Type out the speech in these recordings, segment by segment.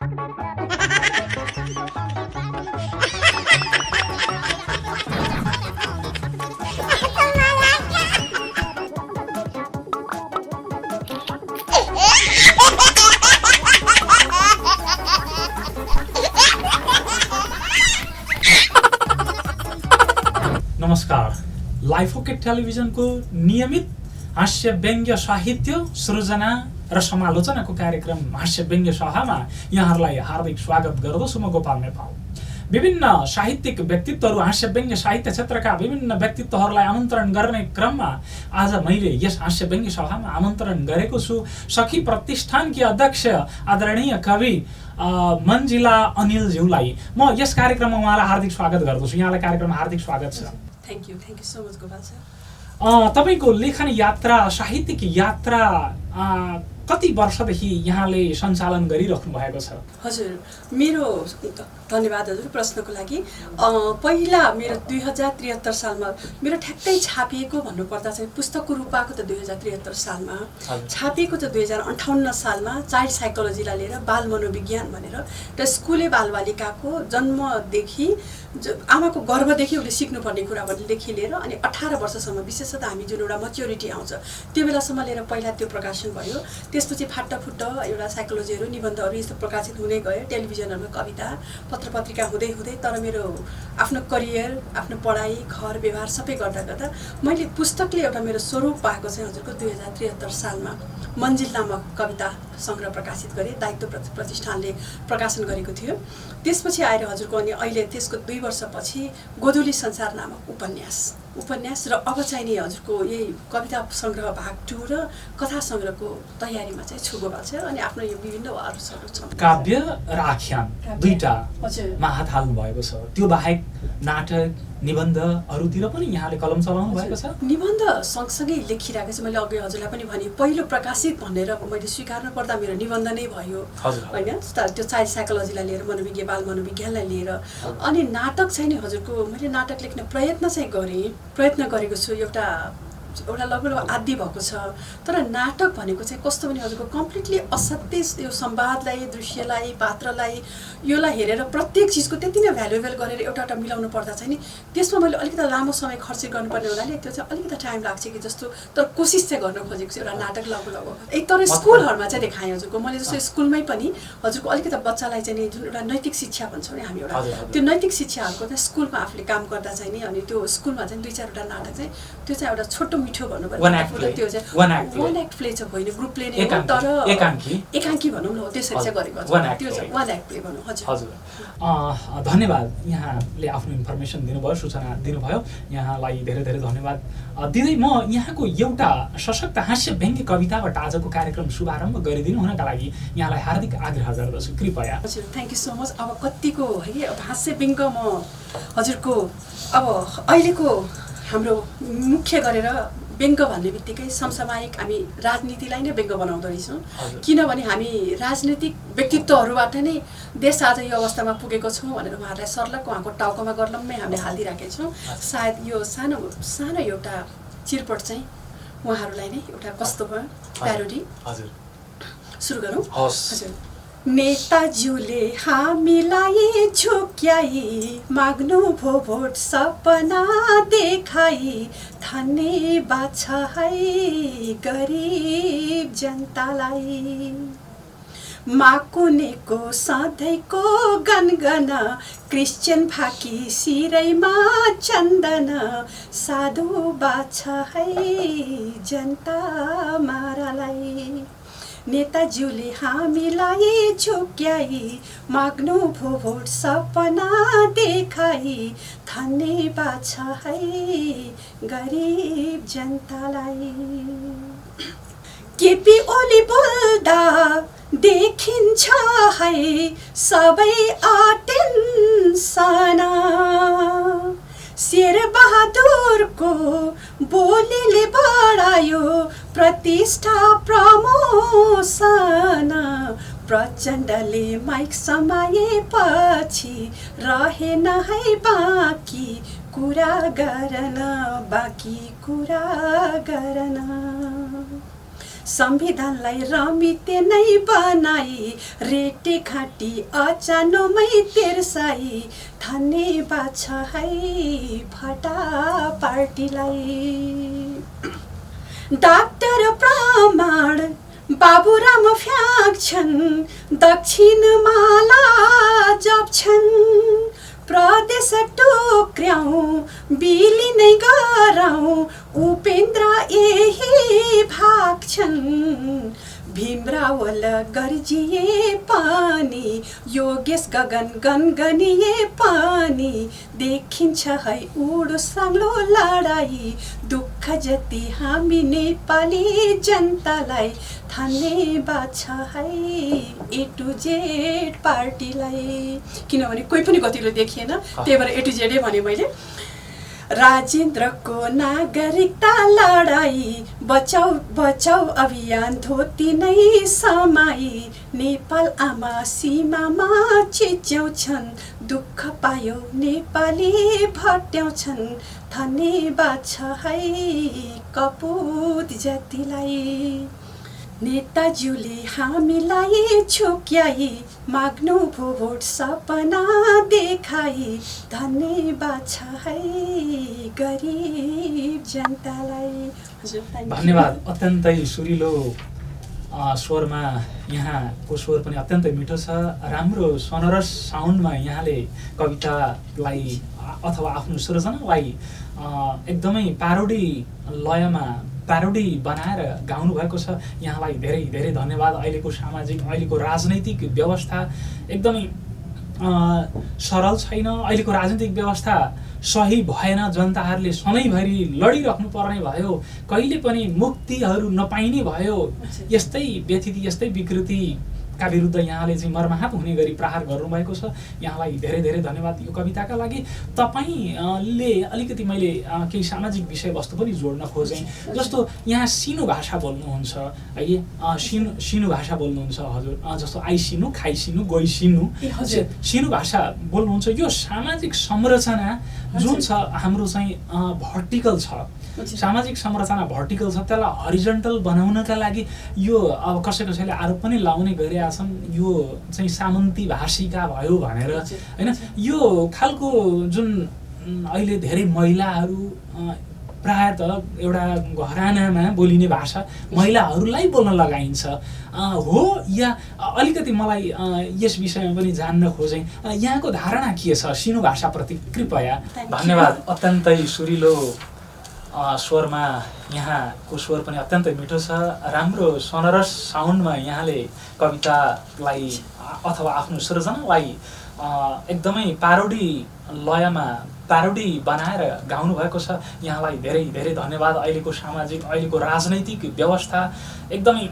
नमस्कार, life okay टेलिभिजनको नियमित हास्य व्यङ्ग्य साहित्य सृजना र समालोचनाको कार्यक्रम हास्य व्यङ्ग्य सभामा यहाँहरूलाई हार्दिक स्वागत गर्दछु। म गोपाल नेपाल। विभिन्न साहित्यिक व्यक्तित्वहरू, हास्य व्यङ्ग्य साहित्य क्षेत्रका विभिन्न व्यक्तित्वहरूलाई आमन्त्रण गर्ने क्रममा आज मैले यस हास्य व्यङ्ग्य सभामा आमन्त्रण गरेको छु सखी प्रतिष्ठानकी अध्यक्ष आदरणीय कवि मन्जिला अनिलज्यूलाई। म यस कार्यक्रममा उहाँलाई हार्दिक स्वागत गर्दछु। यहाँलाई कार्यक्रममा हार्दिक स्वागत छ। Thank you so much Gopal sir. तपाईको लेखन यात्रा, साहित्यिक यात्रा कति वर्षदेखि यहाँले सञ्चालन गरिराख्नु भएको छ? हजुर, मेरो धन्यवाद हजुर प्रश्नको लागि। पहिला मेरो 2073 सालमा मेरो ठ्याक्कै छापिएको भन्नुपर्दा चाहिँ पुस्तकको रूप आएको त 2073 सालमा, छापिएको त 2058 सालमा चाइल्ड साइकोलोजीलाई लिएर बाल मनोविज्ञान भनेर र स्कुले बालबालिकाको जन्मदेखि आमाको गर्भदेखि उसले सिक्नुपर्ने कुराहरूदेखि लिएर अनि 18 वर्षसम्म विशेषतः हामी जुन एउटा मच्योरिटी आउँछ त्यो बेलासम्म लिएर पहिला त्यो प्रकाशन भयो। त्यसपछि फाटाफुट्ट एउटा साइकोलोजीहरू, निबन्धहरू यस्तो प्रकाशित हुँदै गयो। टेलिभिजनहरूमा कविता, पत्रपत्रिका हुँदै हुँदै तर मेरो आफ्नो करियर, आफ्नो पढाइ, घर व्यवहार सबै गर्दा गर्दा मैले पुस्तकले एउटा मेरो स्वरूप पाएको चाहिँ हजुरको 2073 सालमा मन्जिल नामक कविता सङ्ग्रह प्रकाशित गरेँ। दायित्व प्रतिष्ठानले प्रकाशन गरेको थियो। त्यसपछि आएर हजुरको अनि अहिले त्यसको 2 वर्षपछि गोधुली संसार नामक उपन्यास र अब चाहिँ नि हजुरको यही कविता सङ्ग्रह भाग 2 र कथा सङ्ग्रहको तयारीमा चाहिँ छु गोपाल छ। अनि आफ्नो यो विभिन्न अरूहरू छन्, काव्य र आख्यान दुईटामा हात हाल्नु भएको छ। त्यो बाहेक नाटक, निबन्ध अरूतिर पनि यहाँले कलम चलाउनु भएको छ? निबन्ध सँगसँगै लेखिरहेको छु। मैले अघि हजुरलाई पनि भने पहिलो प्रकाशित भनेर मैले स्वीकार्नु पर्दा मेरो निबन्ध नै भयो होइन, त्यो चाइल्ड साइकोलोजीलाई लिएर, मनोविज्ञान, बाल मनोविज्ञानलाई लिएर। अनि नाटक चाहिँ नि हजुरको मैले नाटक लेख्ने प्रयत्न गरेको छु। एउटा लगभग आदि भएको छ। तर नाटक भनेको चाहिँ कस्तो भने हजुरको कम्प्लिटली असत्य यो संवादलाई, दृश्यलाई, पात्रलाई योलाई हेरेर प्रत्येक चिजको त्यति नै भ्यालुएबल गरेर एउटा मिलाउनु पर्दा चाहिँ नि त्यसमा मैले अलिकति लामो समय खर्च गर्नुपर्ने हुनाले त्यो चाहिँ अलिकति टाइम लाग्छ कि जस्तो। तर कोसिस चाहिँ गर्न खोजेको छु एउटा नाटक लगभग तर स्कुलहरूमा चाहिँ देखाएँ हजुरको। मैले जस्तो स्कुलमै पनि हजुरको अलिकति बच्चालाई चाहिँ नि जुन एउटा नैतिक शिक्षा भन्छौँ नि हामी, एउटा त्यो नैतिक शिक्षाहरूको चाहिँ स्कुलमा आफूले काम गर्दा चाहिँ नि अनि त्यो स्कुलमा चाहिँ 2-4वटा नाटक चाहिँ त्यो चाहिँ एउटा छोटो मिठो भन्नुपर्छ। त्यो चाहिँ वान एक्ट प्ले चाहिँ होइन, ग्रुप प्ले नै हो, तर एकाङ्की भनौँ न, त्यसरी चाहिँ गरेको छ। त्यो चाहिँ वान एक्ट प्ले भनौँ। हजुर, धन्यवाद। यहाँले आफ्नो इन्फर्मेसन दिनुभयो, सूचना दिनुभयो, यहाँलाई धेरै धेरै धन्यवाद दिँदै म यहाँको एउटा सशक्त हास्य व्यङ्ग्य कविताबाट आजको कार्यक्रम शुभारम्भ गरिदिनु हुनका लागि यहाँलाई हार्दिक आग्रह गर्दछु, कृपया। हजुर, थ्याङ्क यू सो मच। अब कतिको है अब हास्य व्यङ्ग्य म हजुरको अब अहिलेको हाम्रो मुख्य गरेर व्यङ्ग्य भन्ने बित्तिकै समसामयिक हामी राजनीतिलाई नै व्यङ्ग्य बनाउँदो रहेछौँ। किनभने हामी राजनीतिक व्यक्तित्वहरूबाट नै देश आज यो अवस्थामा पुगेको छौँ भनेर उहाँहरूलाई सर्लक उहाँको टाउकोमा गर्लम्मै हामीले हालिराखेका छौँ। सायद यो सानो एउटा चिरपट चाहिँ उहाँहरूलाई नै एउटा कस्तो भयो प्यारोडी सुरु गरौँ। हजुर। नेताज्यूले हामीलाई झुक्याई माग्नु भो भोट सपना देखाई, धन्यवाद छ है गरिब जनतालाई। माकुनेको सधैँको गनगना, क्रिस्चियन फाकी सिरैमा चन्दन, साधुवाद छ है जनता मारालाई। नेताज्यूले हामीलाई झुक्याई माग्नु भो भोट सपना देखाई, धन्यवाद छ है गरिब जनतालाई। केपी ओली बोल्दा देखिन्छ है सबै अटेन्सन, शेर बहादुरको बोलीले बढायो प्रतिष्ठा प्रमोसन, प्रचण्डले माइक समाएपछि रहेन है बाँकी कुरा गर्न। संविधानलाई रमिते नै बनाई रेटे घाँटी अचानोमै तेर्साई धन्यवाद छ है फटा पार्टीलाई। डाक्टर प्रमाण बाबुराम फ्याँक्छन् दक्षिण माला जप्छन् प्रदेश टोक्र्याउँ बिली नै गराउँ उपेन्द्र यही भाग्छन् भीमरावल गर्जिए पानी योगेश गगन गनगनिए पानी देखिन्छ है उडो साङ्लो लडाई दुःख जति हामी नेपाली जनतालाई धन्यवाद छ है ए टु जेड पार्टीलाई। किनभने कोही पनि गतिलो देखिएन त्यही भएर ए टु जेडै भने मैले। राजेन्द्रको नागरिकता लडाई बचाउ बचाउ अभियान धोती नै समाई नेपाल आमा सीमामा चिच्याउँछन् दुःख पायो नेपाली भट्याउँछन् धन्यवाद छ है कपुत जातिलाई। नेताज्यूले हामीलाई छुक्याई माग्नु भो भोट सपना देखाई धन्यवाद छ है गरिब जनतालाई। धन्यवाद। अत्यन्तै सुरिलो स्वरमा यहाँको स्वर पनि अत्यन्तै मिठो छ। राम्रो सोनरस साउन्डमा यहाँले कवितालाई अथवा आफ्नो सृजनालाई एकदमै प्यारोडी लयमा प्यारोडी बनाएर गाउनु भएको छ। यहाँलाई धेरै धेरै धन्यवाद। अहिलेको सामाजिक अहिलेको राजनैतिक व्यवस्था एकदमै सरल छैन। अहिलेको राजनीतिक व्यवस्था सही भएन। जनताहरूले सधैँभरि लडिराख्नु पर्ने भयो। कहिले पनि मुक्तिहरू नपाइने भयो। यस्तै व्यथित यस्तै विकृतिका विरुद्ध यहाँले चाहिँ मर्माहत हुने गरी प्रहार गर्नुभएको छ। यहाँलाई धेरै धेरै धन्यवाद यो कविताका लागि। तपाईँले अलिकति मैले केही सामाजिक विषयवस्तु पनि जोड्न खोजेँ। जस्तो यहाँ सिनु भाषा बोल्नुहुन्छ है, सिनु भाषा बोल्नुहुन्छ हजुर। जस्तो आई सिनु खाइ सिनु गई सिनु सिनु भाषा बोल्नुहुन्छ। यो सामाजिक संरचना जुन छ हाम्रो चाहिँ भर्टिकल छ, सामाजिक संरचना भर्टिकल छ, त्यसलाई हरिजन्टल बनाउनका लागि यो अब कसैले आरोप पनि लाउने गरिरहेका छन् यो चाहिँ सामन्ती भाषिका भयो भनेर हैन। यो खालको जुन अहिले धेरै महिलाहरू प्रायः त एउटा घरानामा बोलिने भाषा महिलाहरूलाई बोल्न लगाइन्छ हो या अलिकति मलाई यस विषयमा पनि जान्न खोजेँ। यहाँको धारणा के छ सिनु भाषाप्रति? कृपया। धन्यवाद। अत्यन्तै सुरिलो स्वरमा यहाँको स्वर पनि अत्यन्तै मिठो छ। राम्रो सोनरस साउन्डमा यहाँले कवितालाई अथवा आफ्नो सृजनालाई एकदमै प्यारोडी लयमा प्यारोडी बनाएर गाउनु भएको छ। यहाँलाई धेरै धेरै धन्यवाद। अहिलेको सामाजिक अहिलेको राजनैतिक व्यवस्था एकदमै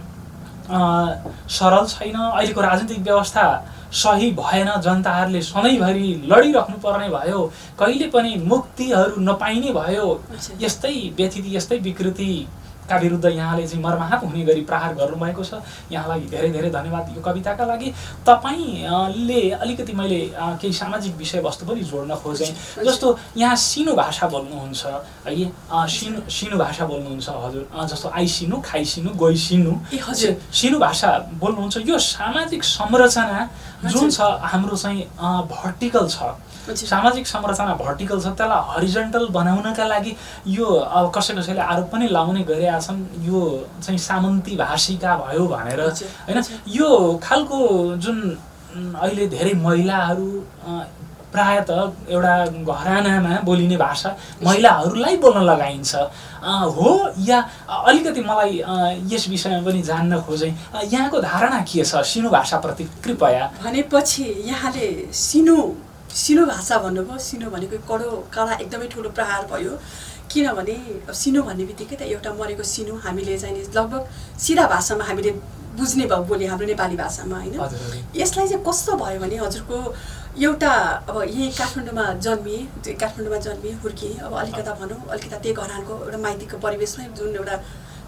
सरल छैन। अहिलेको राजनीतिक व्यवस्था सही भएन। जनताहरूले सधैँभरि लडिराख्नु पर्ने भयो। कहिले पनि मुक्तिहरू नपाइने भयो। यस्तै व्यथित यस्तै विकृतिका विरुद्ध यहाँले चाहिँ मर्माहत हुने गरी प्रहार गर्नुभएको छ। यहाँलाई धेरै धेरै धन्यवाद यो कविताका लागि। तपाईँले अलिकति मैले केही सामाजिक विषयवस्तु पनि जोड्न खोजेँ। जस्तो यहाँ सिनु भाषा बोल्नुहुन्छ है, सिनु भाषा बोल्नुहुन्छ हजुर। जस्तो आई सिनु खाइ सिनु गई सिनु सिनु भाषा बोल्नुहुन्छ। यो सामाजिक संरचना जुन छ हाम्रो चाहिँ भर्टिकल छ, सामाजिक संरचना भर्टिकल छ, त्यसलाई हरिजन्टल बनाउनका लागि यो अब कसैले आरोप पनि लाउने गरिरहेका छन् यो चाहिँ सामन्ती भाषिका भयो भनेर हैन। यो खालको जुन अहिले धेरै महिलाहरू प्रायः त एउटा घरानामा बोलिने भाषा महिलाहरूलाई बोल्न लगाइन्छ हो या अलिकति मलाई यस विषयमा पनि जान्न खोजेँ। यहाँको धारणा के छ सिनु भाषाप्रति? कृपया। भनेपछि यहाँले सिनु भाषा भन्नुभयो। सिनु भनेको कडा एकदमै ठुलो प्रहार भयो। किनभने सिनु भन्ने बित्तिकै त एउटा मरेको सिनु हामीले चाहिँ लगभग सिधा भाषामा हामीले बुझ्ने भयो बोली हाम्रो नेपाली भाषामा हैन। यसलाई चाहिँ कस्तो भयो भने हजुरको एउटा अब यही काठमाडौँमा जन्मिए हुर्किए अब अलिकता भनौँ अलिकता त्यही घरानको एउटा माइतीको परिवेशमै जुन एउटा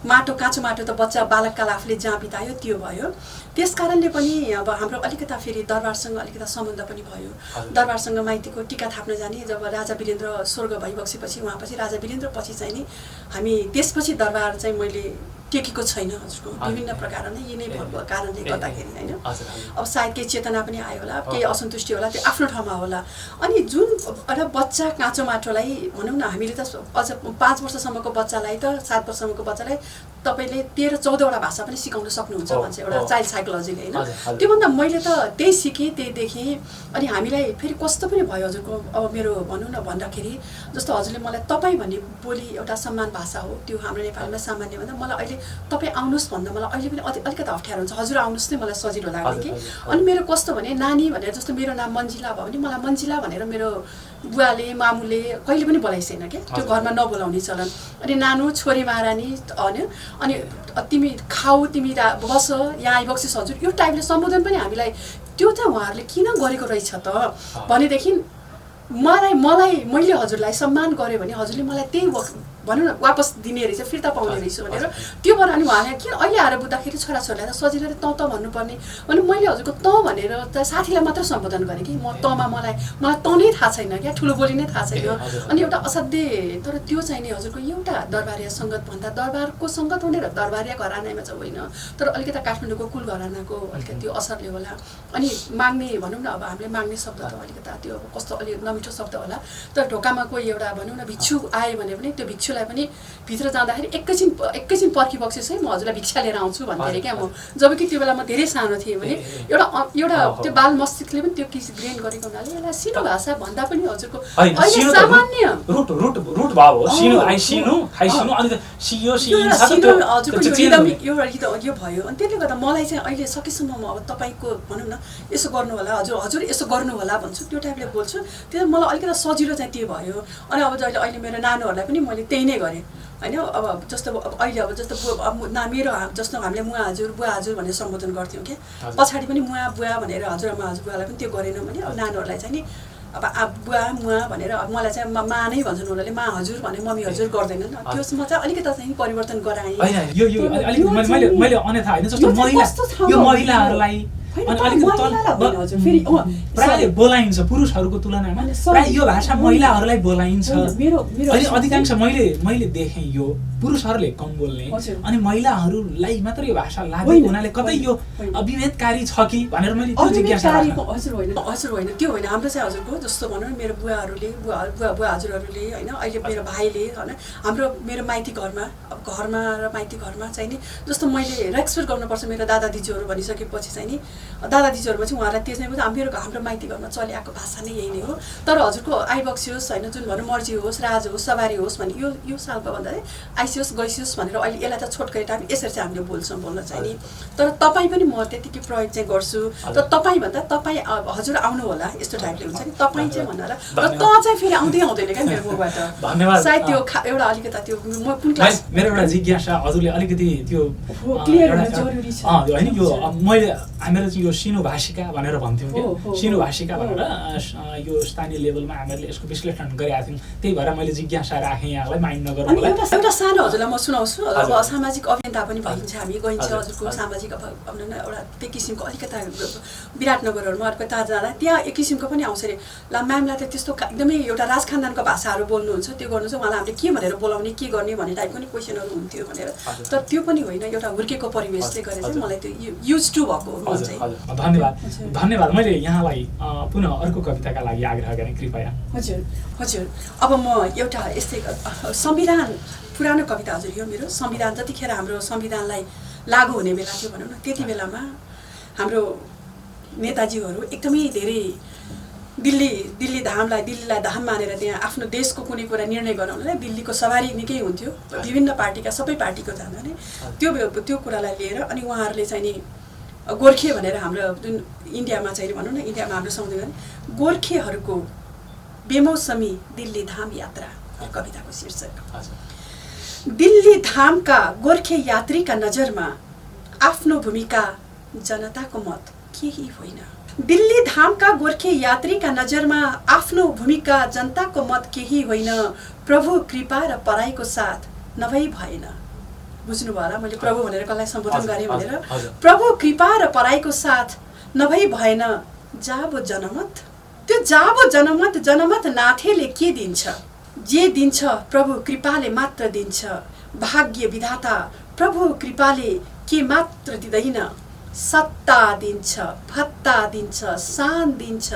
माटो काँचो माटो त बच्चा बालककाल आफूले जहाँ बितायो त्यो भयो। त्यस कारणले पनि अब हाम्रो अलिकता फेरि दरबारसँग अलिकता सम्बन्ध पनि भयो। दरबारसँग माइतीको टीका थाप्न जाने जब राजा वीरेन्द्र स्वर्ग भइबक्सेपछि उहाँपछि राजा वीरेन्द्र पछि चाहिँ नि हामी त्यसपछि दरबार चाहिँ मैले टेकेको छैन हजुरको विभिन्न प्रकारले यी नै कारणले गर्दाखेरि हैन अब सायद केही चेतना पनि आयो होला केही असन्तुष्टि होला त्यो आफ्नो ठाउँमा होला अनि जुन एउटा बच्चा काँचो माटोलाई भनौँ न हामीले त अझ 5 वर्षसम्मको बच्चालाई त 7 वर्षसम्मको बच्चालाई तपाईले 13-14 वटा भाषा पनि सिकाउन सक्नुहुन्छ भन्छ एउटा चाइल्ड साइकोलोजीले हैन त्योभन्दा मैले त त्यही सिकेँ त्यही देखेँ अनि हामीलाई फेरि कस्तो पनि भयो हजुरको अब मेरो भनौँ न भन्दाखेरि जस्तो हजुरले मलाई तपाईँ भन्ने बोली एउटा सम्मान भाषा हो त्यो हाम्रो नेपालमा सामान्य भन्दा मलाई अहिले तपाईँ आउनुहोस् भन्दा मलाई अहिले पनि अलिकति अप्ठ्यारो हुन्छ हजुर आउनुहोस् नै मलाई सजिलो लाग्यो कि अनि मेरो कस्तो भने नानी भनेर जस्तो मेरो नाम मन्जिला भयो भने मलाई मन्जिला भनेर मेरो बुवाले मामुले कहिले पनि बोलाइसेन के त्यो घरमा नबोलाउने चलन अनि नानु छोरी महारानी अनि तिमी खाऊ तिमी बस यहाँ आइबक्सिस हजुर यो टाइपले सम्बोधन पनि हामीलाई त्यो त उहाँहरूले किन गरेको रहेछ त भनेदेखि मैले हजुरलाई सम्मान गरेँ भने हजुरले मलाई त्यही भनौँ न वापस दिने रहेछ फिर्ता पाउने रहेछ भनेर त्यो भएर अनि उहाँले किन अहिले आएर बुझ्दाखेरि छोराछोरीलाई त सजिलो त भन्नुपर्ने अनि मैले हजुरको त भनेर त साथीलाई मात्र सम्बोधन गरेँ कि म तमा मलाई त नै थाहा छैन क्या ठुलो बोली नै थाहा छैन अनि एउटा असाध्यै तर त्यो चाहिँ नि हजुरको एउटा दरबारिया सङ्गत भन्दा दरबारको सङ्गत हुने र दरबारिया घरानामा चाहिँ होइन तर अलिकति काठमाडौँको कुल घरानाको अलिकति त्यो असरले होला अनि माग्ने भनौँ न अब हामीले माग्ने शब्द त अलिकति त्यो कस्तो अलिक नमिठो शब्द होला तर ढोकामा कोही एउटा भनौँ न भिक्षु आयो भने पनि त्यो भिक्षुलाई पनि भित्र जाँदाखेरि एकैछिन पर्खिबक्सिस है म हजुरलाई भिक्षा लिएर आउँछु भन्दै क्या म जबकि त्यो बेला म धेरै सानो थिएँ भने एउटा त्यो बाल मस्तिष्कले पनि त्यो किस ग्रेन गरेको हुनाले यसलाई सिनो भाषा भन्दा पनि हजुरको अहिले सामान्य रुट भाव हो सिनो आई सिनो खाइ सिनो अनि सियो हजुरको यो भयो अनि त्यसले गर्दा मलाई चाहिँ अहिले सकेसम्म म अब तपाईँको भनौँ न यसो गर्नु होला हजुर यसो गर्नु होला भन्छु त्यो टाइपले बोल्छु त्यो मलाई अलिकति सजिलो चाहिँ त्यो भयो अनि अब अहिले मेरो नानीहरूलाई पनि मैले त्यही नै गरेँ होइन अब जस्तो अहिले अब जस्तो मेरो जस्तो हामीले मुवा हजुर बुवा हजुर भनेर सम्बोधन गर्थ्यौँ क्या पछाडि पनि मुवा बुवा भनेर हजुरआमा हजुरबुवालाई पनि त्यो गरेनौँ भने अब नानीहरूलाई चाहिँ नि अब बुवा मुवा भनेर अब मलाई चाहिँ मा नै भन्छन् उनीहरूले मा हजुर भने मम्मी हजुर गर्दैनन् त्यसमा चाहिँ अलिकति चाहिँ परिवर्तन गराएँ मैले अन्यथा होइन जस्तो महिलाहरूलाई प्रायः बोलाइन्छ पुरुषहरूको तुलनामा प्रायः यो भाषा महिलाहरूलाई बोलाइन्छ अनि अधिकांश मैले देखेँ यो पुरुषहरूले कम बोल्ने अनि महिलाहरूलाई मात्र यो भाषा लागेको हुनाले कतै यो विभेदकारी छ कि भनेर मैले त्यो जिज्ञासा हजुर होइन त्यो होइन हाम्रो चाहिँ हजुरको जस्तो भनौँ मेरो बुवाहरूले बुवा हजुरहरूले होइन अहिले मेरो भाइले होइन मेरो माइती घरमा र माइती घरमा चाहिँ नि जस्तो मैले रेस्पेक्ट गर्नुपर्छ मेरो दादा दिदीहरू भनिसकेपछि चाहिँ नि दादा दिदीहरूमा चाहिँ उहाँलाई त्यसै हाम्रो माइती घरमा चलिआएको भाषा नै यही नै हो तर हजुरको आइबक्सियोस् होइन जुन भनौँ मर्जी होस् राज होस् सवारी होस् भने यो सालको भन्दा आइसियोस् गइसियोस् भनेर अहिले यसलाई त छोटकरी टाइम यसरी चाहिँ हामीले बोल्न चाहिँ नि तर तपाईँ पनि म त्यतिकै प्रयोग चाहिँ गर्छु तर तपाईँ भन्दा तपाईँ हजुर आउनु होला यस्तो टाइपले हुन्छ नि तपाईँ चाहिँ भन्नु होला र त चाहिँ फेरि आउँदैन क्या मेरो मुखबाट धन्यवाद सायद त्यो एउटा अलिकति त्यो म कुन क्लास मेरो एउटा जिज्ञासा हजुरले अलिकति त्यो क्लियर हुन जरुरी छ होइन यो मैले हामीहरू चाहिँ यो सिनो भाषिका भनेर भन्थ्यौँ कि सिनो भाषिका भनेर यो स्थानीय लेभलमा हामीहरूले यसको विश्लेषण गरेका थियौँ त्यही भएर मैले जिज्ञासा राखेँ यहाँलाई माइन्ड नगर्नु होला एउटा सानो हजुरलाई म सुनाउँछु अब सामाजिक अभियन्ता पनि भइन्छ हामी गइन्छ हजुरको सामाजिक अब एउटा त्यो किसिमको अलिकता विराटनगरहरूमा अर्को तार जाँदा त्यहाँ एक किसिमको पनि आउँछ अरे ल म्यामलाई त त्यस्तो एकदमै एउटा राजखानदानको भाषाहरू बोल्नुहुन्छ त्यो गर्नु चाहिँ उहाँलाई हामीले के भनेर बोलाउने के गर्ने भन्ने टाइपको पनि क्वेसनहरू हुन्थ्यो भनेर तर त्यो पनि होइन एउटा हुर्केको परिवेशले गरेर चाहिँ मलाई त्यो युज टु भएको धन्यवाद मैले यहाँलाई पुनः अर्को कविताका लागि आग्रह गरेँ कृपया हजुर अब म एउटा यस्तै संविधान पुरानो कविता हजुर यो मेरो संविधान जतिखेर हाम्रो संविधानलाई लागू हुने बेला थियो भनौँ न त्यति बेलामा हाम्रो नेताजीहरू एकदमै धेरै दिल्लीलाई धाम मानेर त्यहाँ आफ्नो देशको कुनै कुरा निर्णय गराउनलाई दिल्लीको सवारी निकै हुन्थ्यो विभिन्न पार्टीका सबै पार्टीको जाँदा नै त्यो कुरालाई लिएर अनि उहाँहरूले चाहिँ नि गोर्खे भनेर हाम्रो जुन इन्डियामा चाहिँ भनौँ न इन्डियामा हाम्रो संविधान गोर्खेहरूको बेमौसमी दिल्ली धाम यात्रा कविताको शीर्षक दिल्ली धामका गोर्खे यात्रीका नजरमा आफ्नो भूमिका जनताको मत केही होइन दिल्ली धामका गोर्खे यात्रीका नजरमा आफ्नो भूमिका जनताको मत केही होइन प्रभु कृपा र पराईको साथ नभई भएन बुझ्नु भयो होला मैले प्रभु भनेर कसलाई सम्बोधन गरेँ भनेर प्रभु कृपा र पराईको साथ नभई भएन जाबो जनमत त्यो जाबो जनमत नाथेले के दिन्छ जे दिन्छ प्रभु कृपाले मात्र दिन्छ भाग्य विधाता प्रभु कृपाले के मात्र दिँदैन, सत्ता दिन्छ, भत्ता दिन्छ, शान दिन्छ,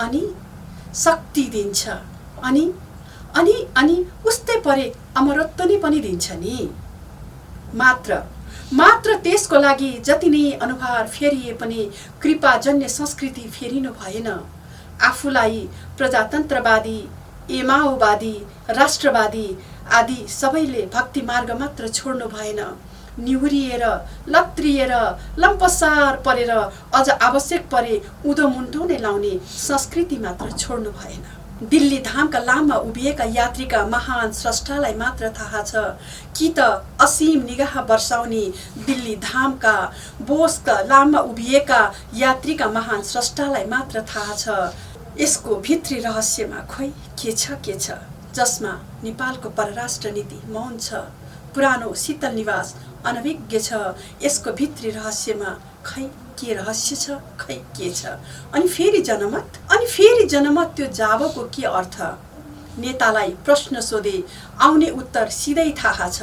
अनि शक्ति दिन्छ, अनि अनि अनि उस्तै परे अमरत्व पनि दिन्छ नि। मात्र त्यसको लागि जति नै अनुहार फेरिए पनि कृपाजन्य संस्कृति फेरिनु भएन। आफूलाई प्रजातन्त्रवादी, माओवादी, राष्ट्रवादी आदि सबैले भक्ति मार्ग मात्र छोड्नु भएन। निहुरिएर, लत्रिएर, लम्पसार परेर अझ आवश्यक परे उँधो मुन्टो नै लाउने संस्कृति मात्र छोड्नु भएन। दिल्ली धामका लाममा उभिएका यात्रीका महान स्रष्टालाई मात्र थाहा छ कि त असीम निगाह वर्षाउने दिल्ली धामका बोसका लाममा उभिएका यात्रीका महान स्रष्टालाई मात्र थाहा छ यसको भित्री रहस्यमा खोइ के छ जसमा नेपालको परराष्ट्र नीति मौन छ, पुरानो शीतल निवास अनभिज्ञ छ। यसको भित्री रहस्यमा खै के रहस्य छ, खै के छ। अनि फेरि जनमत त्यो जाबको के अर्थ? नेतालाई प्रश्न सोधे आउने उत्तर सिधै थाहा छ।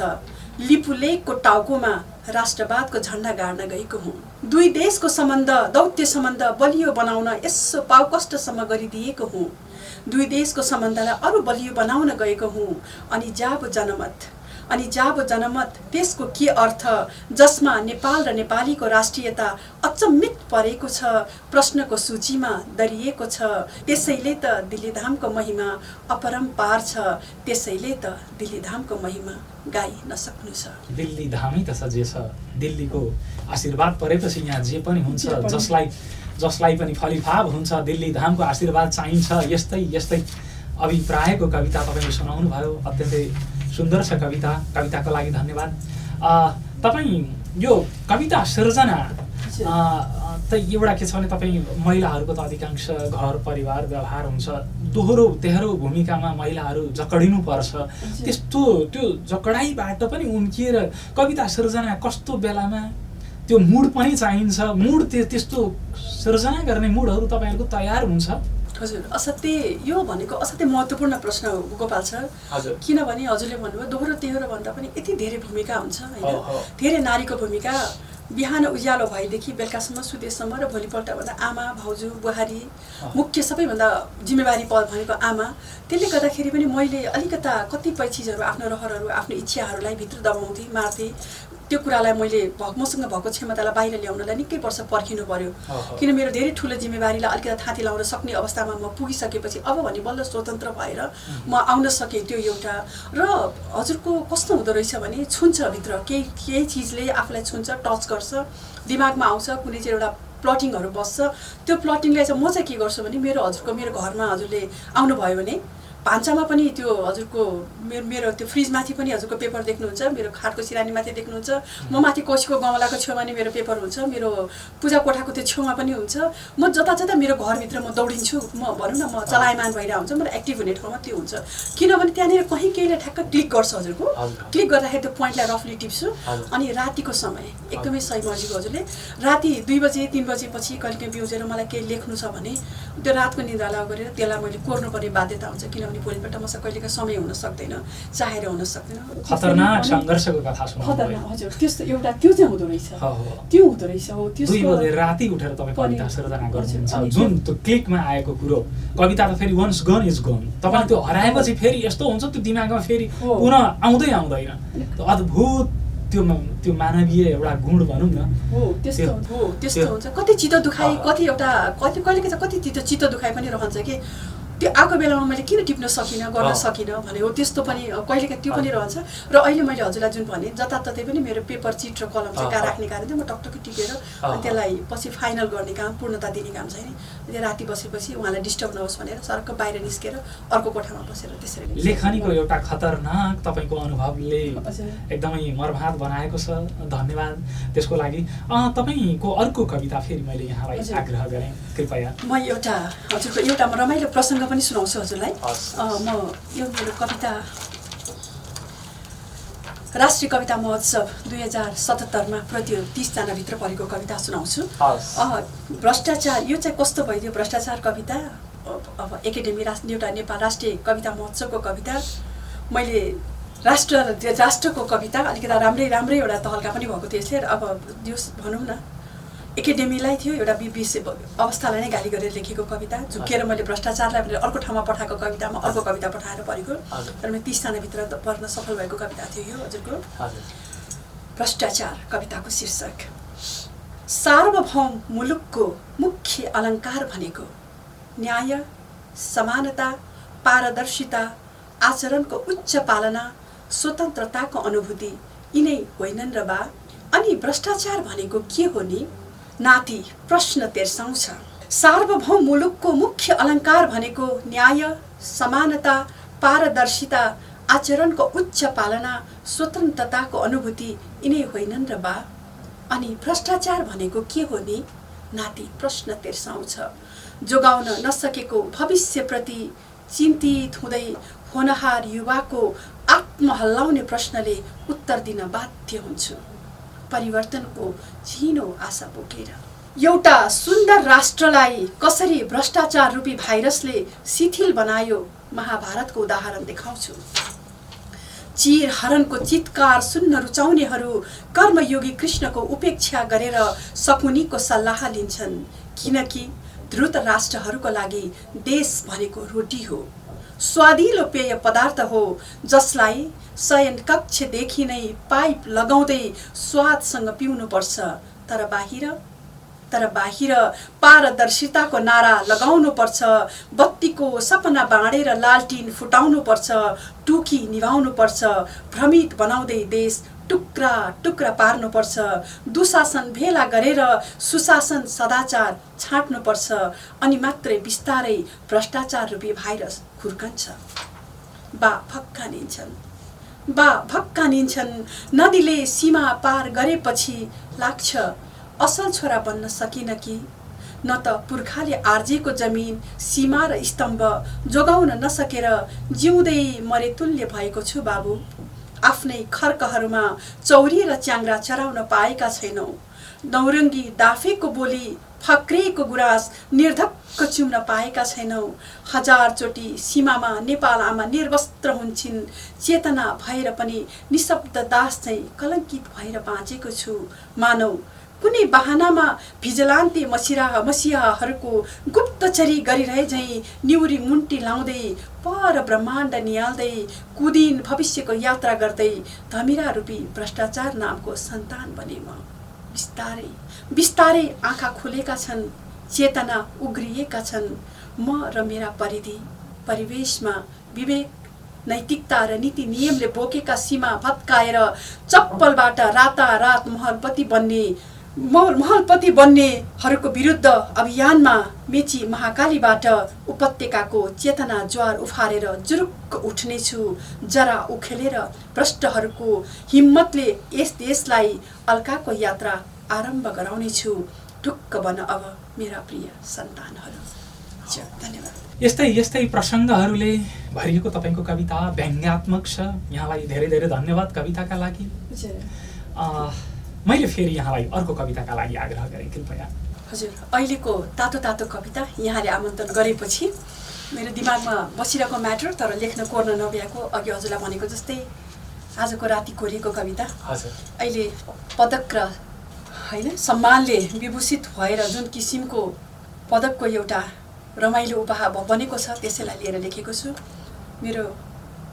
लिपुलेकको टाउकोमा राष्ट्रवादको झण्डा गाड्न गएको हुँ। दुई देशको सम्बन्ध, दौत्य सम्बन्ध बलियो बनाउन यसो पाउकष्टसम्म गरिदिएको हुँ। दुई देशको सम्बन्धलाई अरू बलियो बनाउन गएको हुँ। अनि जाबो जनमत त्यसको के अर्थ जसमा नेपाल र नेपालीको राष्ट्रियता अचम्मित परेको छ, प्रश्नको सूचीमा दरिएको छ। त्यसैले त दिल्ली धामको महिमा अपरम्पार छ, त्यसैले त दिल्ली धामको महिमा गाई नसक्नु छ। दिल्ली धामै त सजे छ, दिल्लीको आशीर्वाद परेपछि यहाँ जे पनि हुन्छ, जसलाई पनि फलिफाप हुन्छ। दिल्ली धामको आशीर्वाद चाहिन्छ। यस्तै अभिप्रायको कविता तपाईँले सुनाउनु भयो। अत्यन्तै सुन्दर छ कविताको लागि धन्यवाद। तपाईँ यो कविता सिर्जना त एउटा के छ भने तपाईँ महिलाहरूको त अधिकांश घर परिवार व्यवहार हुन्छ, दोहोरो तेह्रो भूमिकामा महिलाहरू जकडिनु पर्छ। त्यस्तो त्यो जकडाइबाट पनि उम्किएर कविता सिर्जना कस्तो बेलामा त्यो मुड पनि चाहिन्छ। मुड त्यस्तो सिर्जना गर्ने मुडहरू तपाईँहरूको तयार हुन्छ? हजुर, असाध्यै यो भनेको असाध्यै महत्त्वपूर्ण प्रश्न हो गोपाल सर। किनभने हजुरले भन्नुभयो दोहोरो तेह्रो भन्दा पनि यति धेरै भूमिका हुन्छ होइन। धेरै नारीको भूमिका बिहान उज्यालो भएदेखि बेलुकासम्म सुतेसम्म र भोलिपल्ट भन्दा आमा, भाउजू, बुहारी, मुख्य सबैभन्दा जिम्मेवारी पद भनेको आमा। त्यसले गर्दाखेरि पनि मैले अलिकता कतिपय चिजहरू, आफ्नो रहरहरू, आफ्नो इच्छाहरूलाई भित्र दबाउँथेँ, मार्थेँ। त्यो कुरालाई मैले मसँग भएको क्षमतालाई बाहिर ल्याउनलाई निकै वर्ष पर्खिनु पर्यो। किन मेरो धेरै ठुलो जिम्मेवारीलाई अलिकति थाँती लाउन सक्ने अवस्थामा म पुगिसकेपछि अब भने बल्ल स्वतन्त्र भएर म आउन सकेँ। त्यो एउटा र हजुरको कस्तो हुँदो रहेछ भने छुन्छ भित्र केही चिजले आफूलाई छुन्छ, टच गर्छ, दिमागमा आउँछ, कुनै चाहिँ एउटा प्लटिङहरू बस्छ। त्यो प्लटिङलाई चाहिँ म चाहिँ के गर्छु भने मेरो घरमा हजुरले आउनुभयो भने भान्सामा पनि त्यो हजुरको मेरो त्यो फ्रिजमाथि पनि हजुरको पेपर देख्नुहुन्छ, मेरो खाटको सिरानीमाथि देख्नुहुन्छ, म माथि कोसीको गमलाको छेउमा नि मेरो पेपर हुन्छ, मेरो पूजा कोठाको त्यो छेउमा पनि हुन्छ। म जता मेरो घरभित्र म दौडिन्छु, म भनौँ न म चलायमान भइरहेको हुन्छ, मलाई एक्टिभ हुने ठाउँमा त्यो हुन्छ। किनभने त्यहाँनिर कहीँ केहीले ठ्याक्क क्लिक गर्छ हजुरको, क्लिक गर्दाखेरि त्यो पोइन्टलाई रफली टिप्छु। अनि रातिको समय एकदमै सही मर्जीको हजुरले राति 2 बजे 3 बजेपछि कहिले बिउजेर मलाई केही लेख्नु छ भने त्यो रातको निद्रालाई गरेर त्यसलाई मैले कोर्नुपर्ने बाध्यता हुन्छ। किनभने भोलिपल्ट मसँग कहिलेका समय हुन सक्दैन, चाहेर हुन सक्दैन। खतरनाक सङ्घर्षको कथा सुनाउनु भयो। हजुर, त्यस्तो एउटा त्यो चाहिँ हुँदो रहेछ। त्यो हुँदो रहेछ हो। 2 बजे राति उठेर तपाईँ कविता सिर्जना गर्नुहुन्छ। जुन त्यो क्लिकमा आएको कुरो, कविता त फेरि वन्स गन इज गन। तपाईँ त्यो हराएपछि फेरि यस्तो हुन्छ त्यो दिमागमा फेरि पुनः आउँदैन। अद्भुत त्यो मानवीय एउटा गुण भनौँ न। त्यस्तो हुन्छ। कति चित्त दुखाइ, कति चित्त दुखाइ पनि रहन्छ कि त्यो आएको बेलामा मैले किन टिप्न सकिनँ, गर्न सकिनँ भने हो। त्यस्तो पनि कहिलेकाहीँ त्यो पनि रहन्छ। र अहिले मैले हजुरलाई जुन भने जताततै पनि मेरो पेपर चिट र कलम चाहिँ राख्ने कारण चाहिँ म टकटकी टिपेर त्यसलाई पछि फाइनल गर्ने काम, पूर्णता दिने काम चाहिँ नि राति बसेपछि उहाँलाई डिस्टर्ब नहोस् भनेर सरक्क बाहिर निस्केर अर्को कोठामा बसेर त्यसरी लेखनीको एउटा खतरनाक तपाईँको अनुभवले एकदमै मर्माहत बनाएको छ। धन्यवाद त्यसको लागि। तपाईँको अर्को कविता फेरि मैले यहाँलाई आग्रह गरेँ, कृपया। म हजुरको एउटा रमाइलो प्रसङ्ग पनि सुनाउँछु हजुरलाई। म यो मेरो कविता राष्ट्रिय कविता महोत्सव 2077 प्रतियो 30 जनाभित्र परेको कविता सुनाउँछु। भ्रष्टाचार, यो चाहिँ कस्तो भइदियो भ्रष्टाचार कविता। अब एकाडेमी एउटा नेपाल राष्ट्रिय कविता महोत्सवको कविता मैले राष्ट्रको कविता अलिकति राम्रै एउटा तहलका पनि भएको थियो यसले। अब दियोस् भनौँ न, एकाडेमीलाई थियो एउटा BBC अवस्थालाई नै गाली गरेर लेखेको कविता, झुकेर मैले भ्रष्टाचारलाई भनेर अर्को ठाउँमा पठाएको कवितामा अर्को कविता पठाएर पढेको, तर मैले 30 जनाभित्र पढ्न सफल भएको कविता थियो यो हजुरको। भ्रष्टाचार कविताको शीर्षक। सार्वभौम मुलुकको मुख्य अलङ्कार भनेको न्याय, समानता, पारदर्शिता, आचरणको उच्च पालना, स्वतन्त्रताको अनुभूति यिनै होइनन् र बा? अनि भ्रष्टाचार भनेको के हो नि नाति? प्रश्न तेर्साउँछ। सार्वभौम मुलुकको मुख्य अलङ्कार भनेको न्याय, समानता, पारदर्शिता, आचरणको उच्च पालना, स्वतन्त्रताको अनुभूति यिनै होइनन् र बा? अनि भ्रष्टाचार भनेको के हो नि नाति? प्रश्न तेर्साउँछ। जोगाउन नसकेको भविष्यप्रति चिन्तित हुँदै होनहार युवाको आत्महल्लाउने प्रश्नले उत्तर दिन बाध्य हुन्छु, परिवर्तनको झिनो आशा बोकेर। एउटा सुन्दर राष्ट्रलाई कसरी भ्रष्टाचार रूपी भाइरसले शिथिल बनायो महाभारतको उदाहरण देखाउँछु। चिरहरणको चित्कार सुन्न रुचाउनेहरू कर्मयोगी कृष्णको उपेक्षा गरेर शकुनीको सल्लाह लिन्छन्, किनकि द्रुत राष्ट्रहरूको लागि देश भनेको रोटी हो, स्वादिलो पेय पदार्थ हो, जसलाई शयन कक्षदेखि नै पाइप लगाउँदै स्वादसँग पिउनुपर्छ। तर बाहिर पारदर्शिताको नारा लगाउनुपर्छ, बत्तीको सपना बाँडेर लालटिन फुटाउनुपर्छ, टुकी निभाउनुपर्छ, भ्रमित बनाउँदै देश टुक्रा टुक्रा पार्नुपर्छ, दुशासन भेला गरेर सुशासन सदाचार छाट्नुपर्छ, अनि मात्रै बिस्तारै भ्रष्टाचार रूपी भाइरस खुर्कन्छ। बा भक्का निन्छन् नदीले सीमा पार गरेपछि लाग्छ असल छोरा बन्न सकिन कि? न त पुर्खाले आर्जेको जमिन, सीमा र स्तम्भ जोगाउन नसकेर जिउँदै मरे तुल्य भएको छु बाबु। आफ्नै खर्कहरूमा चौरी र च्याङ्ग्रा चराउन पाएका छैनौँ। नौरङ्गी दाफेको बोली, फक्रिएको गुराँस निर्धक्क चुम्न पाएका छैनौँ। हजारचोटि सीमामा नेपाल आमा निर्वस्त्र हुन्छन्, चेतना भएर पनि निशब्द दास चाहिँ कलङ्कित भएर बाँचेको छु। मानौ कुनै बहानामा भिजिलान्ते मसियाहरूको गुप्तचरी गरिरहे झैँ निउरी मुन्टी लाउँदै पर ब्रह्माण्ड निहाल्दै कुदिन भविष्यको यात्रा गर्दै धमिरा रूपी भ्रष्टाचार नामको सन्तान बने म। बिस्तारै आँखा खुलेका छन्, चेतना उग्रिएका छन्। म र मेरा परिवेशमा विवेक, नैतिकता र नीति नियमले बोकेका सीमा भत्काएर चप्पलबाट रातारात महलपति बन्नेहरूको विरुद्ध अभियानमा मेची महाकालीबाट उपत्यकाको चेतना ज्वार उफारेर जुरुक्क उठ्नेछु। जरा उखेलेर भ्रष्टहरूको हिम्मतले यस देशलाई अल्काको यात्रा आरम्भ गराउनेछु। ढुक्क बन अब मेरा प्रिय सन्तानहरू। धन्यवाद। यस्तै प्रसङ्गहरूले भरिएको तपाईँको कविता व्यङ्ग्यात्मक छ। यहाँलाई धेरै धेरै धन्यवाद कविताका लागि। मैले फेरि यहाँलाई अर्को कविताका लागि आग्रह गरेँ कृपया। हजुर, अहिलेको तातो कविता यहाँले आमन्त्रण गरेपछि मेरो दिमागमा बसिरहेको म्याटर तर लेख्न कोर्न नभ्याएको, अघि हजुरलाई भनेको जस्तै आजको राति कोरिएको कविता। हजुर, अहिले पदक र होइन सम्मानले विभूषित भएर जुन किसिमको पदकको एउटा रमाइलो उपहार बनेको छ त्यसैलाई लिएर लेखेको छु। मेरो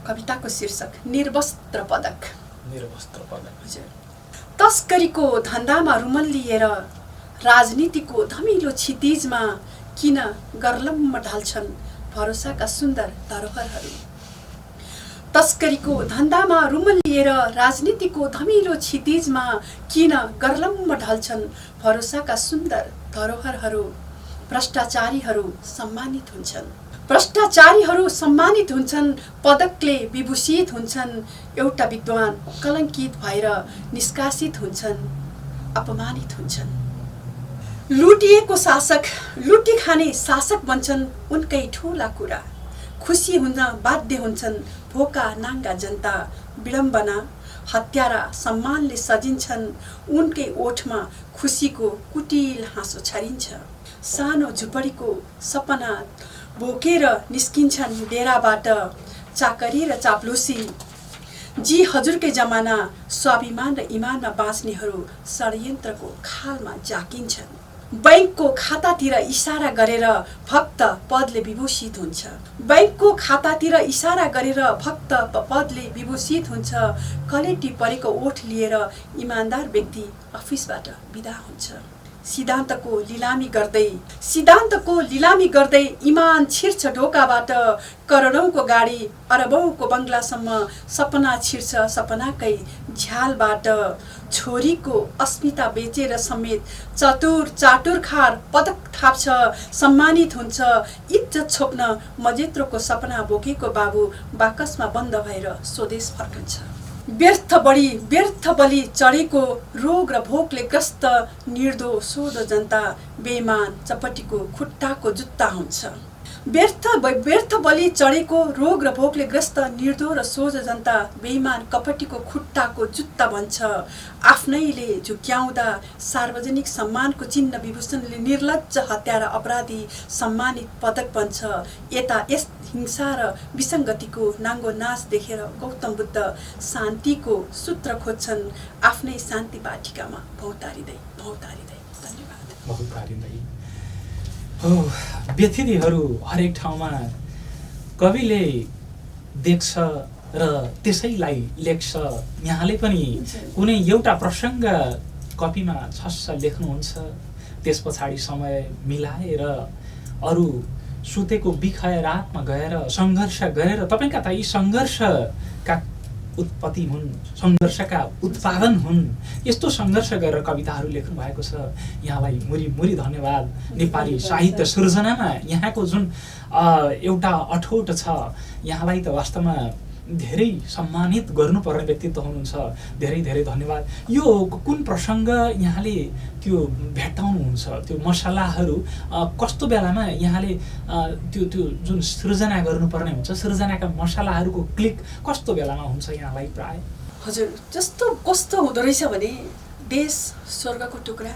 कविताको शीर्षक निर्वस्त्र पदक। हजुर, तस्करीको धन्दामा रुमल लिएर राजनीतिको धमिलो क्षितिजमा किन गर्लम्म ढल्छन् भरोसाका सुन्दर धरोहरहरू। तस्करीको धन्दामा रुमल लिएर राजनीतिको धमिलो क्षितिजमा किन गर्लम्म ढल्छन् भरोसाका सुन्दर धरोहरहरू। भ्रष्टाचारीहरू सम्मानित हुन्छन्, पदकले विभूषित हुन्छन्। एउटा विद्वान कलङ्कित भएर निष्कासित हुन्छन्, अपमानित हुन्छन्। लुटिएको शासक, लुटी खाने शासक बन्छन् उनकै ठुला कुरा। खुसी हुन बाध्य हुन्छन् भोका नाङ्गा जनता। विडम्बना हत्यारा सम्मानले सजिन्छन्, उनकै ओठमा खुसीको कुटिल हाँसो छरिन्छ। सानो झुपडीको सपना बोकेर निस्किन्छन् डेराबाट, चाकरी र चाप्लुसी जी हजुरकै जमाना स्वाभिमान र इमानमा बाँच्नेहरू षड्यन्त्रको खालमा जाकिन्छन्। बैंकको खातातिर इशारा गरेर भक्त पदले विभूषित हुन्छ। बैंकको खातातिर इशारा गरेर भक्त पदले विभूषित हुन्छ। कलेटी परेको ओठ लिएर इमान्दार व्यक्ति अफिसबाट बिदा हुन्छ। सिद्धान्तको लिलामी गर्दै इमान छिर्छ ढोकाबाट। करोडौँको गाडी अरबौँको बङ्गलासम्म सपना छिर्छ सपनाकै झ्यालबाट। छोरीको अस्मिता बेचेर समेत चाटुर खार पदक थाप्छ सम्मानित हुन्छ। इज्जत छोप्न मजेत्रोको सपना बोकेको बाबु बाकसमा बन्द भएर स्वदेश फर्कन्छ। व्यर्थ बलि चढेको रोग र भोकले ग्रस्त निर्दोष सोध जनता बेइमान चपटीको खुट्टाको जुत्ता हुन्छ। व्यर्थ बलि चढेको रोग र भोकले ग्रस्त निर्दोष र सोझ जनता बेइमान कपटीको खुट्टाको जुत्ता भन्छ। आफ्नैले झुक्याउँदा सार्वजनिक सम्मानको चिन्ह विभूषणले निर्लज्ज हत्यारा अपराधी सम्मानित पदक बन्छ। यता यस हिंसा र विसङ्गतिको नाङ्गो नाच देखेर गौतम बुद्ध शान्तिको सूत्र खोज्छन् आफ्नै शान्ति बाटिकामा भौतारिँदै। धन्यवाद। व्यथितिहरू हरेक ठाउँमा कविले देख्छ र त्यसैलाई लेख्छ। यहाँले पनि कुनै एउटा प्रसङ्ग कपीमा छस्स लेख्नुहुन्छ, त्यस पछाडि समय मिलाएर अरू सुतेको बिखाए रातमा गएर सङ्घर्ष गरेर तपाईँका त यी सङ्घर्षका उत्पत्ति हुन्, सङ्घर्षका उत्पादन हुन्। यस्तो सङ्घर्ष गरेर कविताहरू लेख्नु भएको छ। यहाँलाई मुरी धन्यवाद। नेपाली साहित्य सृजनामा यहाँको जुन एउटा अठोट छ, यहाँलाई त वास्तवमा धेरै सम्मानित गर्नुपर्ने व्यक्तित्व हुनुहुन्छ। धेरै धन्यवाद। यो कुन प्रसङ्ग यहाँले त्यो भेट्टाउनुहुन्छ, त्यो मसलाहरू कस्तो बेलामा यहाँले त्यो जुन सृजना गर्नुपर्ने हुन्छ, सृजनाका मसलाहरूको क्लिक कस्तो बेलामा हुन्छ यहाँलाई प्राय? हजुर, कस्तो हुँदो रहेछ भने देश स्वर्गको टुक्रा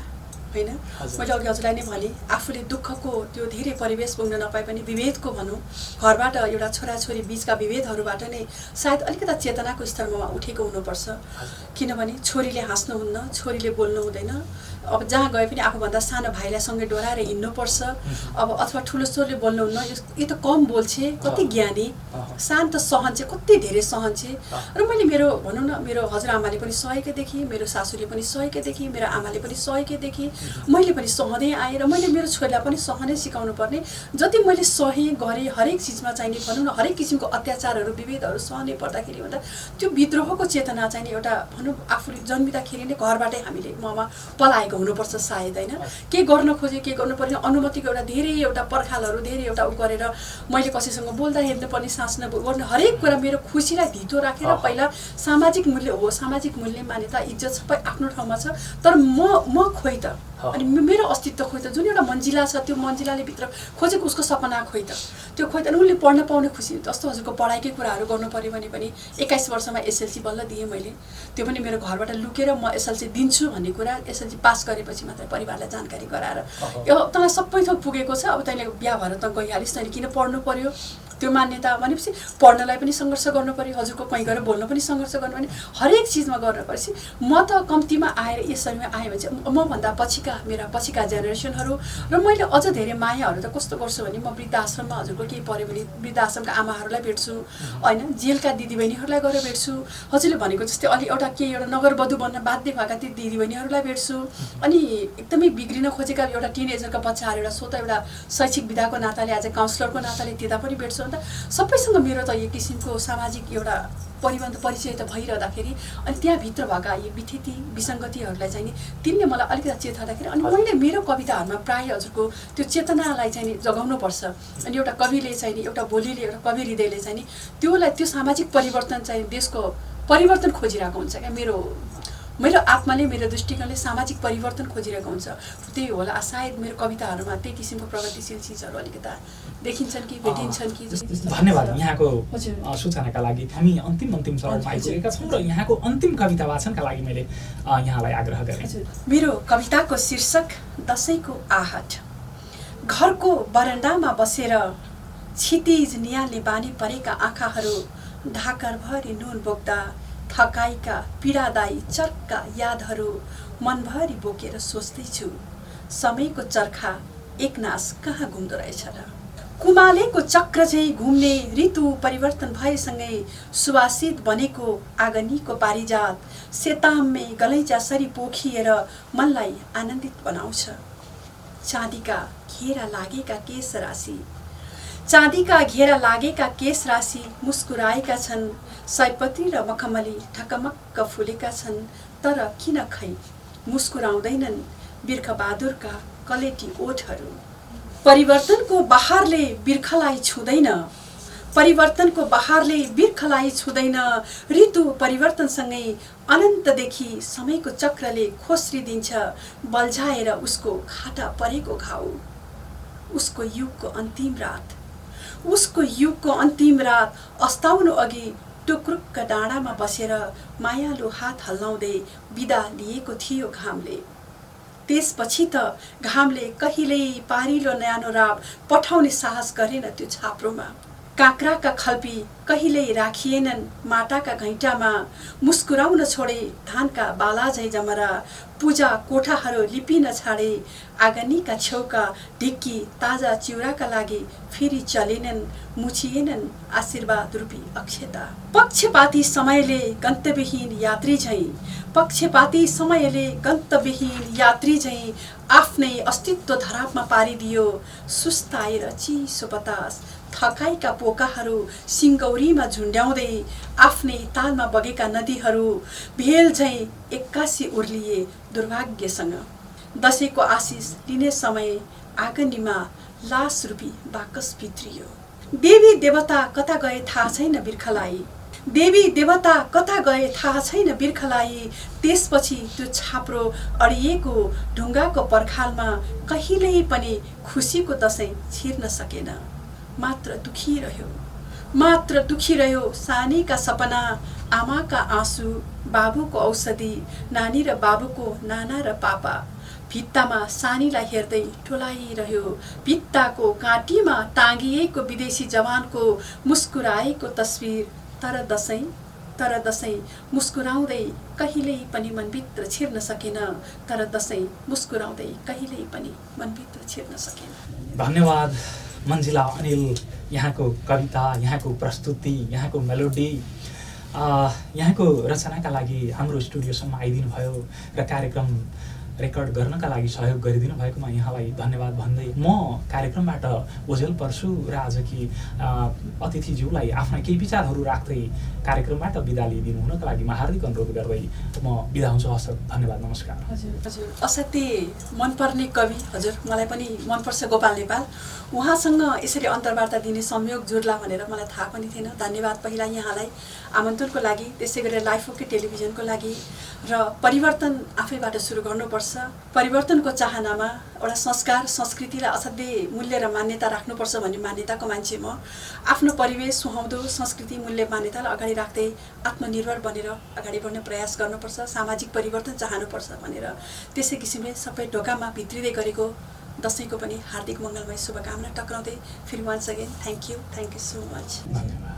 होइन। मैले अघि हजुरलाई नै भने आफूले दुःखको त्यो धेरै परिवेश पुग्न नपाए पनि विभेदको भनौँ, घरबाट एउटा छोराछोरी बिचका विभेदहरूबाट नै सायद अलिकता चेतनाको स्तरमा उठेको हुनुपर्छ। किनभने छोरीले हाँस्नुहुन्न, छोरीले बोल्नु हुँदैन। अब जहाँ गए पनि आफूभन्दा सानो भाइलाई सँगै डोराएर हिँड्नुपर्छ। अब अथवा ठुलो स्वरले बोल्नुहुन्न, यो त कम बोल्छे, कति ज्ञानी, शान्त सहन्छे, कति धेरै सहन्छे। र मैले भनौँ न मेरो हजुरआमाले पनि सहेकै देखेँ, मेरो सासूले पनि सहेकै देखेँ, मेरो आमाले पनि सहेकै देखेँ, मैले पनि सहँदै आएँ। र मैले मेरो छोरीलाई पनि सहनै सिकाउनु पर्ने। जति मैले सहेँ गरेँ, हरेक चिजमा चाहिने भनौँ न हरेक किसिमको अत्याचारहरू विभेदहरू सहनै पर्दाखेरि भन्दा त्यो विद्रोहको चेतना चाहिने एउटा भनौँ आफूले जन्मिँदाखेरि नै घरबाटै हामीले ममा पलाएको हुनुपर्छ सायद होइन। के गर्न खोजे, के गर्नु पर्ने अनुमतिको एउटा पर्खालहरू धेरै उ गरेर मैले कसैसँग बोल्दा हेर्नुपर्ने, साँच्न गर्नु हरेक कुरा मेरो खुसीलाई धितो राखेर पहिला सामाजिक मूल्य हो, सामाजिक मूल्य मान्यता इज्जत सबै आफ्नो ठाउँमा छ। तर म खोइ त, अनि मेरो अस्तित्व खोइ त, जुन एउटा मन्जिला छ त्यो मन्जिलाले भित्र खोजेको उसको सपना खोइ त, त्यो खोइ त। उसले पढ्न पाउने खुसी जस्तो हजुरको पढाइकै कुराहरू गर्नु पऱ्यो भने पनि 21 वर्षमा एसएलसी बल्ल दिएँ मैले। त्यो पनि मेरो घरबाट लुकेर म एसएलसी दिन्छु भन्ने कुरा एसएलसी पास गरेपछि मात्रै परिवारलाई जानकारी गराएर यो तँलाई सबै थोक पुगेको छ, अब तैँले बिहा भएर त गइहालिस्, तैँले किन पढ्नु पर्यो, त्यो मान्यता भनेपछि पढ्नलाई पनि सङ्घर्ष गर्नु पर्यो, हजुरको कहीँ गएर बोल्न पनि सङ्घर्ष गर्नु पर्ने, हरेक चिजमा गर्नु पर्छ। म त कम्तीमा आएर यसरीमा आएँ भने चाहिँ मभन्दा मेरा पछिका जेनेरेसनहरू र मैले अझ धेरै मायाहरू त कस्तो गर्छु भने म वृद्धाश्रममा हजुरको केही पऱ्यो भने वृद्धाश्रमका आमाहरूलाई भेट्छु होइन, जेलका दिदीबहिनीहरूलाई गएर भेट्छु। हजुरले भनेको जस्तै अलि एउटा नगरवधु बन्न बाध्य भएका ती दिदीबहिनीहरूलाई भेट्छु। अनि एकदमै बिग्रिन खोजेका एउटा टिनेजरका बच्चाहरू एउटा शैक्षिक विधाको नाताले आज काउन्सिलरको नाताले त्यता पनि भेट्छु। अन्त सबैसँग मेरो त एक किसिमको सामाजिक एउटा परिचय त भइरहँदाखेरि अनि त्यहाँभित्र भएका यी विथिति विसङ्गतिहरूलाई चाहिँ नि तिनले मलाई अलिकति चेताउँदाखेरि अनि मैले मेरो कविताहरूमा प्रायः हजुरको त्यो चेतनालाई चाहिँ नि जगाउनुपर्छ। अनि एउटा कविले चाहिँ नि एउटा बोलीले एउटा कवि हृदयले चाहिँ नि त्यो सामाजिक परिवर्तन चाहिँ देशको परिवर्तन खोजिरहेको हुन्छ क्या। मेरो आत्माले मेरो दृष्टिकोणले सामाजिक परिवर्तन खोजिरहेको हुन्छ। त्यही होला सायद मेरो कविताहरूमा त्यही किसिमको प्रगतिशील चिजहरू अलिकता देखिन्छन् कि भेटिन्छन् कि। धन्यवाद यहाँको सूचनाका लागि। हामी अन्तिम चरणमा आइसकेका छौँ र यहाँको अन्तिम कविता वाचनका लागि मैले यहाँलाई आग्रह गरेँ। मेरो कविताको शीर्षक दशैंको आहट। घरको बरन्डामा बसेर क्षितिज नियाल्ने बानी परेका आँखाहरू ढाकरभरि नुन बोक्दा थकाइका पीडादायी चर्का यादहरू मनभरि बोकेर सोच्दैछु समयको चर्खा एकनास कहाँ घुम्दो रहेछ र। कुमालेको चक्र चाहिँ घुम्ने ऋतु परिवर्तन भएसँगै सुवासित बनेको आगनीको पारिजात सेताम्मे गलैँचासरी पोखिएर मनलाई आनन्दित बनाउँछ। चाँदीका घेरा लागेका केश राशि चाँदीका घेरा लागेका केश राशि मुस्कुराएका छन्। सयपत्री र मखमली ठकमक्क फुलेका छन्। तर किन खै मुस्कुराउँदैनन् बिर्खबहादुरका कलेटी ओठहरू। परिवर्तनको बहारले बिर्खलाई छुँदैन। परिवर्तनको बहारले बिर्खलाई छुँदैन। ऋतु परिवर्तनसँगै अनन्तदेखि समयको चक्रले खोस्रिदिन्छ बल्झाएर उसको खाटा परेको घाउ। उसको युगको अन्तिम रात उसको युगको अन्तिम रात अस्ताउनु अघि टुक्रुक्क डाँडामा बसेर मायालु हात हल्लाउँदै बिदा लिएको थियो घामले। त्यसपछि त घामले कहिल्यै पारिलो न्यानो राप पठाउने साहस गरेन त्यो छाप्रोमा। काँक्राका खल्पी कहिल्यै राखिएनन् माटाका घैँटामा। मुस्कुराउन छोडे धानका बाला झैँ जमरा। पूजा कोठाहरू लिपिन छाडे। आगनीका छेउका ढिक्की ताजा चिउराका लागि फेरि चलेनन्। मुछिएनन् आशीर्वाद रूपी अक्षता। पक्षपाती समयले गन्तव्यहीन यात्री झैँ पक्षपाती समयले गन्तव्यहीन यात्री झैँ आफ्नै अस्तित्व धरापमा पारिदियो। सुस्ताएर चिसो बतास थकाइका पोकाहरू सिङ्गौरीमा झुन्ड्याउँदै आफ्नै तालमा बगेका नदीहरू भेल झैँ एक्कासी उर्लिए दुर्भाग्यसँग। दशैंको आशिष लिने समय आगनीमा लास रूपी बाकस भित्रियो। देवी देवता कता गए थाहा छैन बिर्खलाई। देवी देवता कता गए थाहा छैन बिर्खलाई। त्यसपछि त्यो छाप्रो अडिएको ढुङ्गाको पर्खालमा कहिल्यै पनि खुसीको दशैं छिर्न सकेन। मात्र दुखी रह्यो सानीका सपना। आमाका आँसु बाबुको औषधि नानी र बाबुको नाना र पापा। भित्तामा सानीलाई हेर्दै टोलाइरह्यो। भित्ताको काँटीमा टाँगिएको विदेशी जवानको मुस्कुराएको तस्बिर। तर दशैं मुस्कुराउँदै कहिल्यै पनि मनभित्र छिर्न सकेन। तर दशैं मुस्कुराउँदै कहिल्यै पनि मनभित्र छिर्न सकेन। धन्यवाद मन्जिला अनिल, यहाँको कविता, यहाँको प्रस्तुति, यहाँको मेलोडी, यहाँको रचनाका लागि हाम्रो स्टुडियोसम्म आइदिनु भयो र कार्यक्रम रेकर्ड गर्नका लागि सहयोग गरिदिनु भएकोमा यहाँलाई धन्यवाद भन्दै म कार्यक्रमबाट ओझेल पर्छु र आजकी अतिथिज्यूलाई आफ्ना केही विचारहरू राख्दै कार्यक्रमबाट बिदा लिइदिनु हुनका लागि म हार्दिक अनुरोध गर्दै म बिदा हुन्छु। हस्, धन्यवाद, नमस्कार। हजुर असाध्यै मनपर्ने कवि, हजुर मलाई पनि मनपर्छ गोपाल नेपाल। उहाँसँग यसरी अन्तर्वार्ता दिने संयोग जुर्ला भनेर मलाई थाहा पनि थिएन। धन्यवाद पहिला यहाँलाई आमन्त्रणको लागि, त्यसै गरेर लाइफ ओके टेलिभिजनको लागि। र परिवर्तन आफैबाट सुरु गर्नुपर्छ। परिवर्तनको चाहनामा एउटा संस्कार संस्कृतिलाई असाध्यै मूल्य र मान्यता राख्नुपर्छ भन्ने मान्यताको मान्छे म। आफ्नो परिवेश सुहाउँदो संस्कृति मूल्य मान्यतालाई अगाडि राख्दै आत्मनिर्भर बनेर अगाडि बढ्ने प्रयास गर्नुपर्छ। सामाजिक परिवर्तन चाहनुपर्छ भनेर त्यसै किसिमले सबै ढोकामा भित्रिँदै गरेको दशैंको पनि हार्दिक मङ्गलमय शुभकामना टक्राउँदै फेरि once again thank you so much. धन्यवाद।